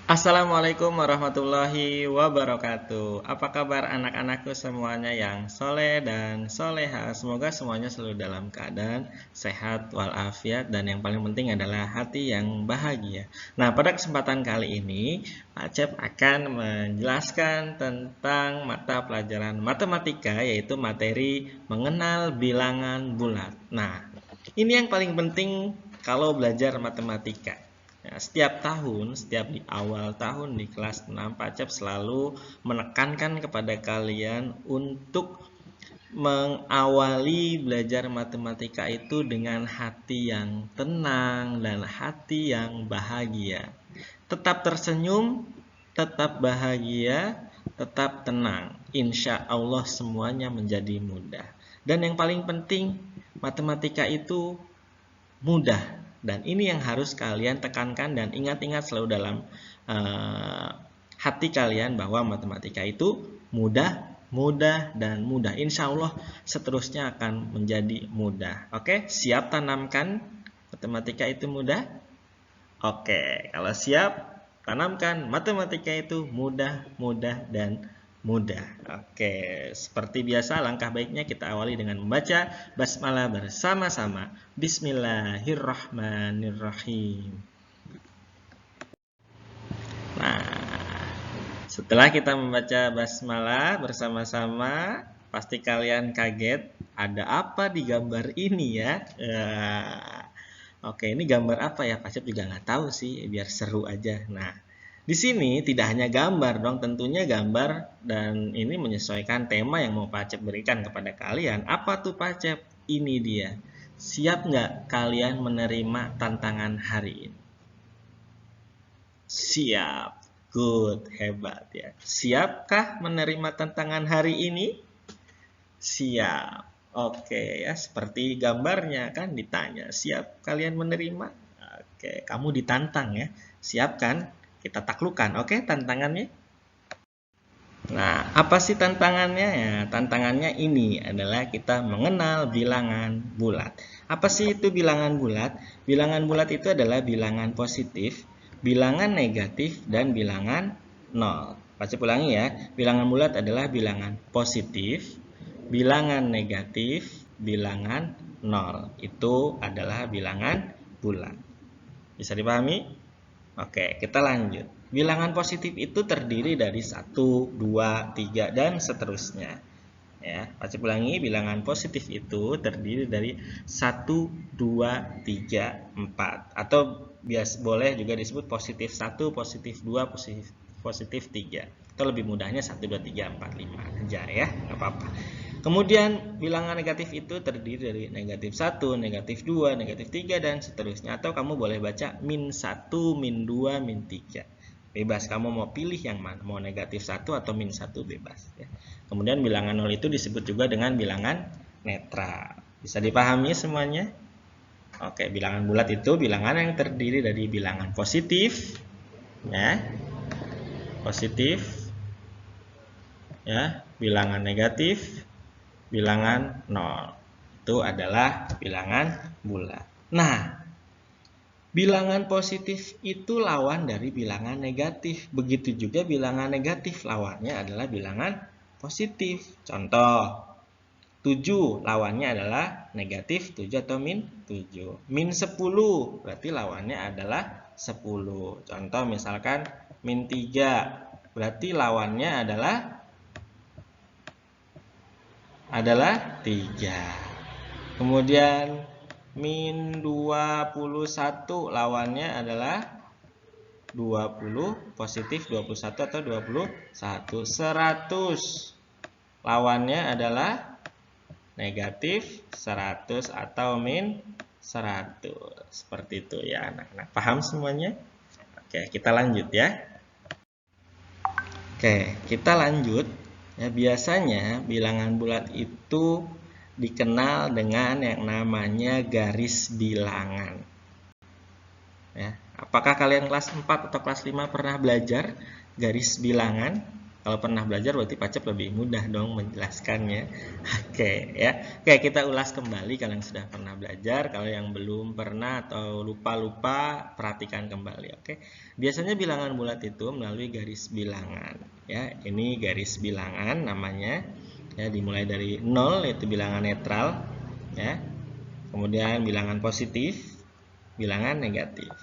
Assalamualaikum warahmatullahi wabarakatuh. Apa kabar anak-anakku semuanya yang soleh dan soleha? Semoga semuanya selalu dalam keadaan sehat walafiat dan yang paling penting adalah hati yang bahagia. Nah, pada kesempatan kali ini, Pak Cep akan menjelaskan tentang mata pelajaran matematika, yaitu materi mengenal bilangan bulat. Nah, ini yang paling penting kalau belajar matematika. Ya, setiap tahun, setiap di awal tahun di kelas 6, Pak Cep selalu menekankan kepada kalian untuk mengawali belajar matematika itu dengan hati yang tenang dan hati yang bahagia. Tetap tersenyum, tetap bahagia, tetap tenang. Insya Allah semuanya menjadi mudah. Dan yang paling penting, matematika itu mudah, dan ini yang harus kalian tekankan dan ingat-ingat selalu dalam hati kalian bahwa matematika itu mudah, mudah, dan mudah. Insya Allah seterusnya akan menjadi mudah. Oke, siap tanamkan matematika itu mudah? Oke, kalau siap, tanamkan matematika itu mudah, mudah, dan mudah. Oke, seperti biasa langkah baiknya kita awali dengan membaca basmalah bersama-sama. Bismillahirrahmanirrahim. Nah, setelah kita membaca basmalah bersama-sama, pasti kalian kaget ada apa di gambar ini ya. Oke, ini gambar apa ya? Pak Cep juga nggak tahu sih, biar seru aja. Nah, di sini tidak hanya gambar dong, tentunya gambar dan ini menyesuaikan tema yang mau Pak Cep berikan kepada kalian. Apa tuh Pak Cep? Ini dia. Siap nggak kalian menerima tantangan hari ini? Siap. Good, hebat ya. Siapkah menerima tantangan hari ini? Siap. Oke ya, seperti gambarnya kan ditanya, siap kalian menerima? Oke, kamu ditantang ya. Siap kan? Kita taklukkan. Oke, tantangannya. Nah, apa sih tantangannya? Ya, tantangannya ini adalah kita mengenal bilangan bulat. Apa sih itu bilangan bulat? Bilangan bulat itu adalah bilangan positif, bilangan negatif, dan bilangan nol. Baca ulangi ya. Bilangan bulat adalah bilangan positif, bilangan negatif, bilangan nol. Itu adalah bilangan bulat. Bisa dipahami? Oke, kita lanjut. Bilangan positif itu terdiri dari satu, 2, 3, dan seterusnya. Ya, Pak ulangi, bilangan positif itu terdiri dari satu, 2, 3, 4. Atau boleh juga disebut positif 1, positif 2, positif 3. Atau lebih mudahnya 1, 2, 3, 4, 5 aja ya, nggak apa-apa. Kemudian bilangan negatif itu terdiri dari negatif 1, negatif 2, negatif 3, dan seterusnya. Atau kamu boleh baca min 1, min 2, min 3. Bebas, kamu mau pilih yang mana, mau negatif 1 atau min 1 bebas. Ya. Kemudian bilangan 0 itu disebut juga dengan bilangan netral. Bisa dipahami semuanya? Oke, bilangan bulat itu bilangan yang terdiri dari bilangan positif, ya, positif, ya, bilangan negatif, bilangan 0. Itu adalah bilangan bulat. Nah, bilangan positif itu lawan dari bilangan negatif. Begitu juga bilangan negatif lawannya adalah bilangan positif. Contoh, 7 lawannya adalah negatif 7 atau min 7. Min 10 berarti lawannya adalah 10. Contoh misalkan min 3 berarti lawannya adalah 3. Kemudian min 21 lawannya adalah 20, positif 21 atau 21. 100 lawannya adalah negatif 100 atau min 100. Seperti itu ya anak-anak. Paham semuanya? Oke, kita lanjut ya. Oke, kita lanjut. Ya, biasanya bilangan bulat itu dikenal dengan yang namanya garis bilangan. Ya, apakah kalian kelas 4 atau kelas 5 pernah belajar garis bilangan? Kalau pernah belajar berarti Pacep lebih mudah dong menjelaskannya. Oke ya. Oke, kita ulas kembali kalau yang sudah pernah belajar. Kalau yang belum pernah atau lupa-lupa, perhatikan kembali. Oke. Biasanya bilangan bulat itu melalui garis bilangan ya. Ini garis bilangan namanya. Ya, dimulai dari 0 yaitu bilangan netral ya. Kemudian bilangan positif, bilangan negatif.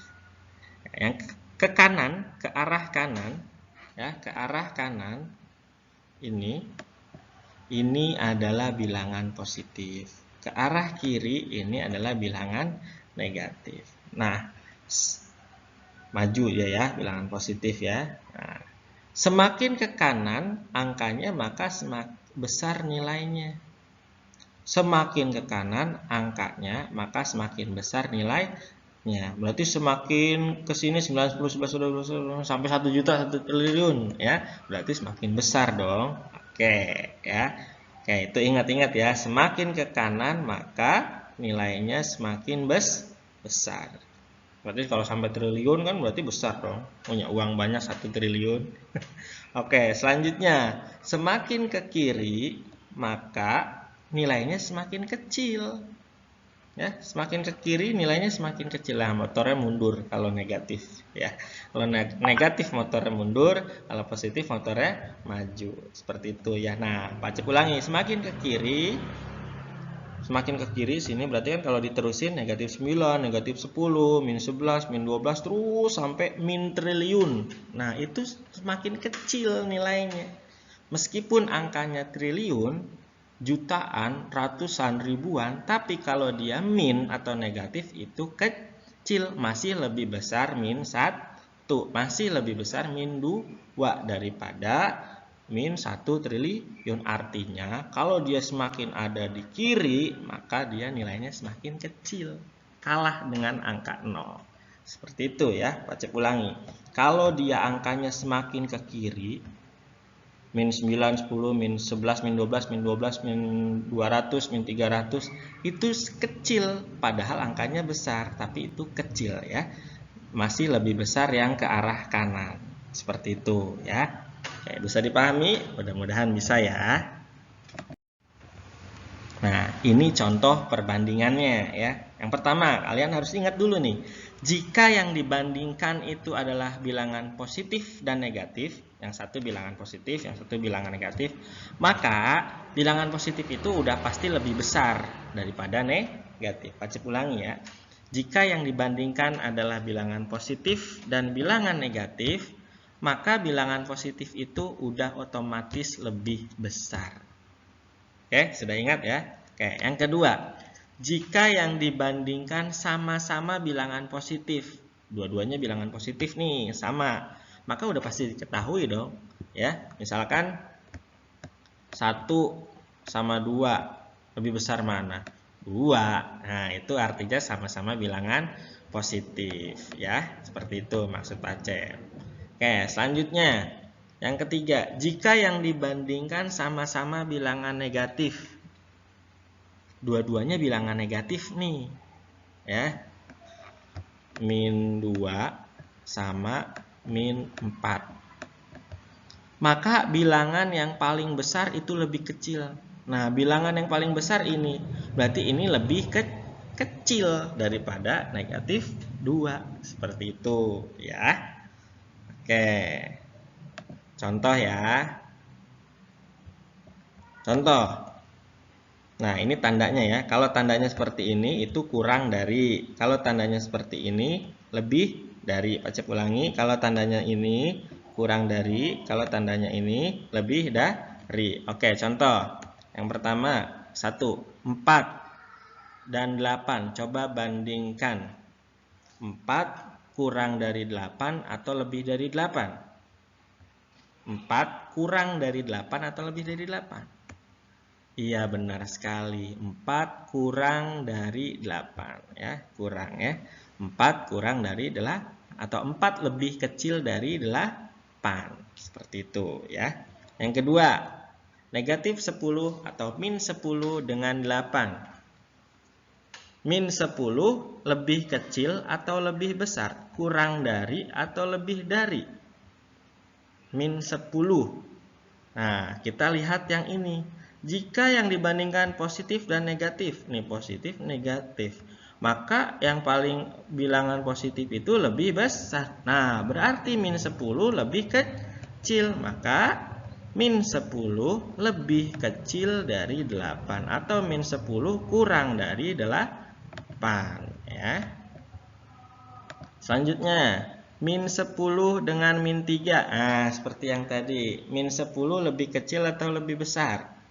Yang ke kanan, ke arah kanan ya, ke arah kanan ini adalah bilangan positif. Ke arah kiri ini adalah bilangan negatif. Nah, maju ya bilangan positif ya. Nah, semakin ke kanan angkanya maka semakin besar nilainya. Semakin ke kanan angkanya maka semakin besar nilainya. Berarti semakin ke sini 9, 10, 11, 12, sampai 1 juta, 1 triliun ya. Berarti semakin besar dong. Oke ya. Oke, itu ingat-ingat ya. Semakin ke kanan maka nilainya semakin besar. Berarti kalau sampai triliun kan berarti besar dong. Punya uang banyak 1 triliun. Oke, selanjutnya semakin ke kiri maka nilainya semakin kecil. Ya, semakin ke kiri nilainya semakin kecil. Nah, motornya mundur kalau negatif ya. Kalau negatif motornya mundur, kalau positif motornya maju. Seperti itu ya. Nah, Pacep ulangi, semakin ke kiri sini berarti kan kalau diterusin negatif 9, negatif 10, min 11, min 12 terus sampai min triliun. Nah, itu semakin kecil nilainya. Meskipun angkanya triliun, jutaan, ratusan, ribuan, tapi kalau dia min atau negatif itu kecil, masih lebih besar min 1, masih lebih besar min 2 daripada min 1 triliun. Artinya kalau dia semakin ada di kiri maka dia nilainya semakin kecil, kalah dengan angka 0. Seperti itu ya. Pacep ulangi, kalau dia angkanya semakin ke kiri, min 9, 10, min 11, min 12, min 12, min 200, min 300 itu kecil, padahal angkanya besar, tapi itu kecil ya. Masih lebih besar yang ke arah kanan. Seperti itu ya. Oke, bisa dipahami? Mudah-mudahan bisa ya. Nah, ini contoh perbandingannya ya. Yang pertama, kalian harus ingat dulu nih. Jika yang dibandingkan itu adalah bilangan positif dan negatif, yang satu bilangan positif, yang satu bilangan negatif, maka bilangan positif itu udah pasti lebih besar daripada negatif. Pacep ulangi ya. Jika yang dibandingkan adalah bilangan positif dan bilangan negatif, maka bilangan positif itu udah otomatis lebih besar. Oke, sudah ingat ya? Oke, yang kedua, jika yang dibandingkan sama-sama bilangan positif, dua-duanya bilangan positif nih, sama, maka udah pasti diketahui dong, ya. Misalkan 1 sama 2, lebih besar mana? 2. Nah, itu artinya sama-sama bilangan positif, ya. Seperti itu maksud Pacep. Oke, selanjutnya, yang ketiga, jika yang dibandingkan sama-sama bilangan negatif, dua-duanya bilangan negatif nih ya, min 2 sama min 4, maka bilangan yang paling besar itu lebih kecil. Nah, bilangan yang paling besar ini berarti ini lebih kecil daripada negatif 2. Seperti itu ya. Oke, contoh ya, contoh. Nah, ini tandanya ya. Kalau tandanya seperti ini itu kurang dari. Kalau tandanya seperti ini lebih dari. Pacep ulangi. Kalau tandanya ini kurang dari. Kalau tandanya ini lebih dari. Oke, contoh. Yang pertama, 1, 4 dan 8. Coba bandingkan. 4 kurang dari 8 atau lebih dari 8? 4 kurang dari 8 atau lebih dari 8? Iya, benar sekali. 4 kurang dari 8 ya, kurang ya. 4 kurang dari 8 atau 4 lebih kecil dari 8. Seperti itu ya. Yang kedua, negatif 10 atau min 10 dengan 8. Min 10 lebih kecil atau lebih besar? Kurang dari atau lebih dari? Min 10 Nah, kita lihat yang ini. Jika yang dibandingkan positif dan negatif, nih positif, negatif, maka yang paling bilangan positif itu lebih besar. Nah, berarti min 10 lebih kecil. Maka min 10 lebih kecil dari 8. Atau min 10 kurang dari 8. Ya. Selanjutnya, min 10 dengan min 3. Nah, seperti yang tadi. Min 10 lebih kecil atau lebih besar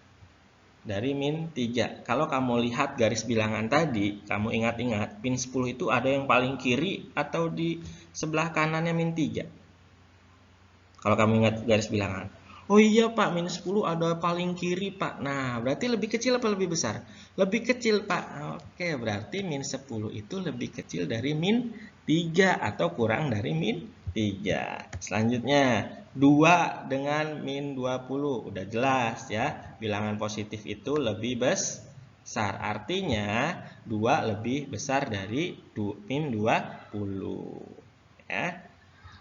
dari min 3. Kalau kamu lihat garis bilangan tadi, kamu ingat-ingat, min 10 itu ada yang paling kiri atau di sebelah kanannya min 3. Kalau kamu ingat garis bilangan. Oh iya Pak, min 10 ada paling kiri Pak. Nah, berarti lebih kecil apa lebih besar? Lebih kecil Pak. Oke, berarti min 10 itu lebih kecil dari min 3 atau kurang dari min 3. Selanjutnya, 2 dengan min 20. Udah jelas ya, bilangan positif itu lebih besar. Artinya, 2 lebih besar dari min 20. Ya.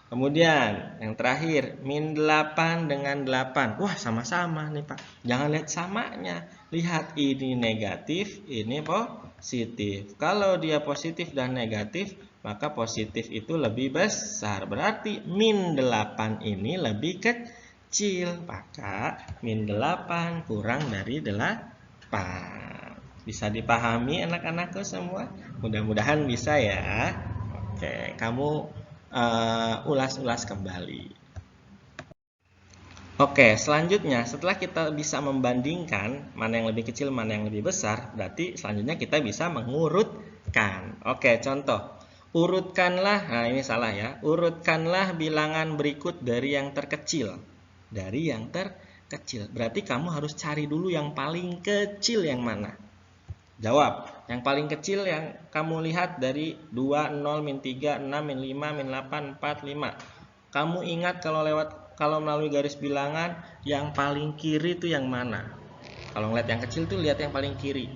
Kemudian yang terakhir min 8 dengan 8. Wah, sama-sama nih Pak. Jangan lihat samanya. Lihat ini negatif, ini positif. Kalau dia positif dan negatif, maka positif itu lebih besar. Berarti min 8 ini lebih kecil. Maka min 8 kurang dari 8. Bisa dipahami anak-anakku semua? Mudah-mudahan bisa ya. Oke, kamu ulas-ulas kembali. Oke, selanjutnya setelah kita bisa membandingkan mana yang lebih kecil, mana yang lebih besar, berarti selanjutnya kita bisa mengurutkan. Oke, contoh. Urutkanlah, nah ini salah ya. Urutkanlah bilangan berikut dari yang terkecil. Dari yang terkecil. Berarti kamu harus cari dulu yang paling kecil yang mana. Jawab. Yang paling kecil yang kamu lihat dari 2, 0, min 3, 6, min 5, min 8, 4, 5. Kamu ingat kalau melalui garis bilangan yang paling kiri itu yang mana? Kalau ngeliat yang kecil tuh lihat yang paling kiri.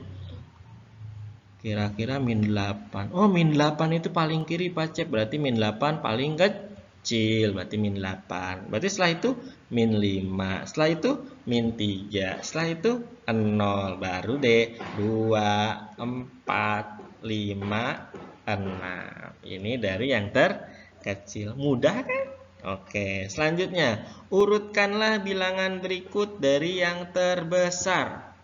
Kira-kira min 8. Oh, min 8 itu paling kiri Pak Cep. Berarti min 8 paling kecil. Berarti min 8. Berarti setelah itu min 5. Setelah itu min 3. Setelah itu 0. Baru deh 2, 4, 5, 6. Ini dari yang terkecil. Mudah kan? Oke, selanjutnya. Urutkanlah bilangan berikut dari yang terbesar.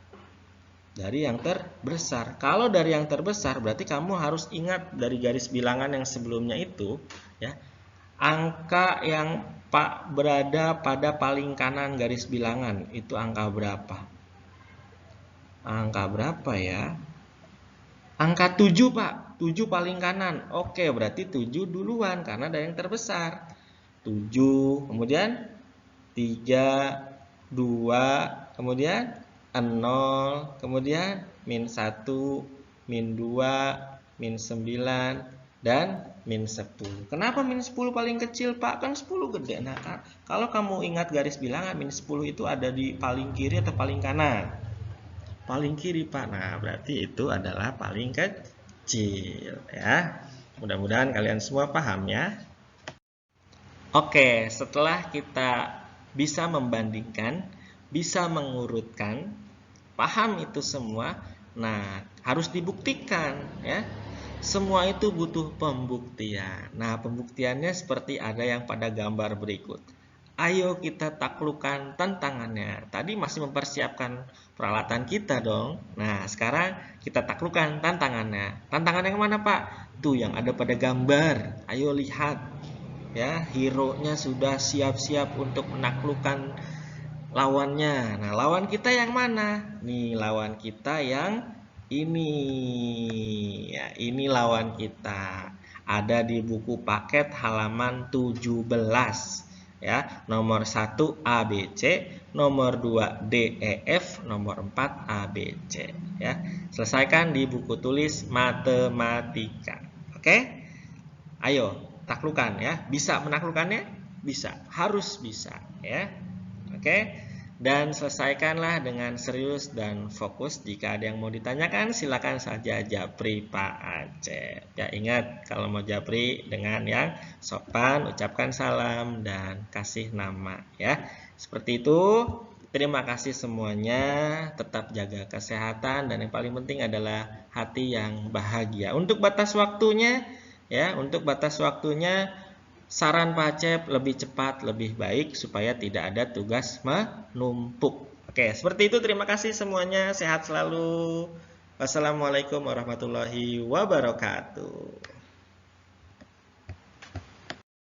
Dari yang terbesar. Kalau dari yang terbesar berarti kamu harus ingat dari garis bilangan yang sebelumnya itu ya. Angka yang berada pada paling kanan garis bilangan itu angka berapa? Angka berapa ya? Angka 7 Pak. 7 paling kanan. Oke, berarti 7 duluan karena dari yang terbesar. 7, kemudian 3, 2, kemudian 0, kemudian min 1, min 2, min 9, dan min 10. Kenapa min 10 paling kecil Pak? Kan 10 gede. Nah, kalau kamu ingat garis bilangan min 10 itu ada di paling kiri atau paling kanan? Paling kiri Pak. Nah, berarti itu adalah paling kecil ya. Mudah-mudahan kalian semua paham ya. Oke, setelah kita bisa membandingkan, bisa mengurutkan, paham itu semua, nah harus dibuktikan ya. Semua itu butuh pembuktian. Nah, pembuktiannya seperti ada yang pada gambar berikut. Ayo kita taklukkan tantangannya. Tadi masih mempersiapkan peralatan kita dong. Nah, sekarang kita taklukkan tantangannya. Tantangan yang mana, Pak? Tuh yang ada pada gambar. Ayo lihat. Ya, hero-nya sudah siap-siap untuk menaklukkan lawannya. Nah, lawan kita yang mana? Nih, lawan kita yang ini. Ya, ini lawan kita. Ada di buku paket halaman 17. Ya, nomor 1 ABC, nomor 2 DEF, nomor 4 ABC. Ya, selesaikan di buku tulis matematika. Oke? Ayo taklukkan ya. Bisa menaklukkannya? Bisa. Harus bisa ya. Oke. Dan selesaikanlah dengan serius dan fokus. Jika ada yang mau ditanyakan, silakan saja japri Pak Acep. Ya, ingat kalau mau japri dengan yang sopan, ucapkan salam dan kasih nama ya. Seperti itu. Terima kasih semuanya. Tetap jaga kesehatan dan yang paling penting adalah hati yang bahagia. Untuk batas waktunya saran Pak Acep lebih cepat, lebih baik supaya tidak ada tugas menumpuk. Oke, seperti itu. Terima kasih semuanya. Sehat selalu. Wassalamualaikum warahmatullahi wabarakatuh.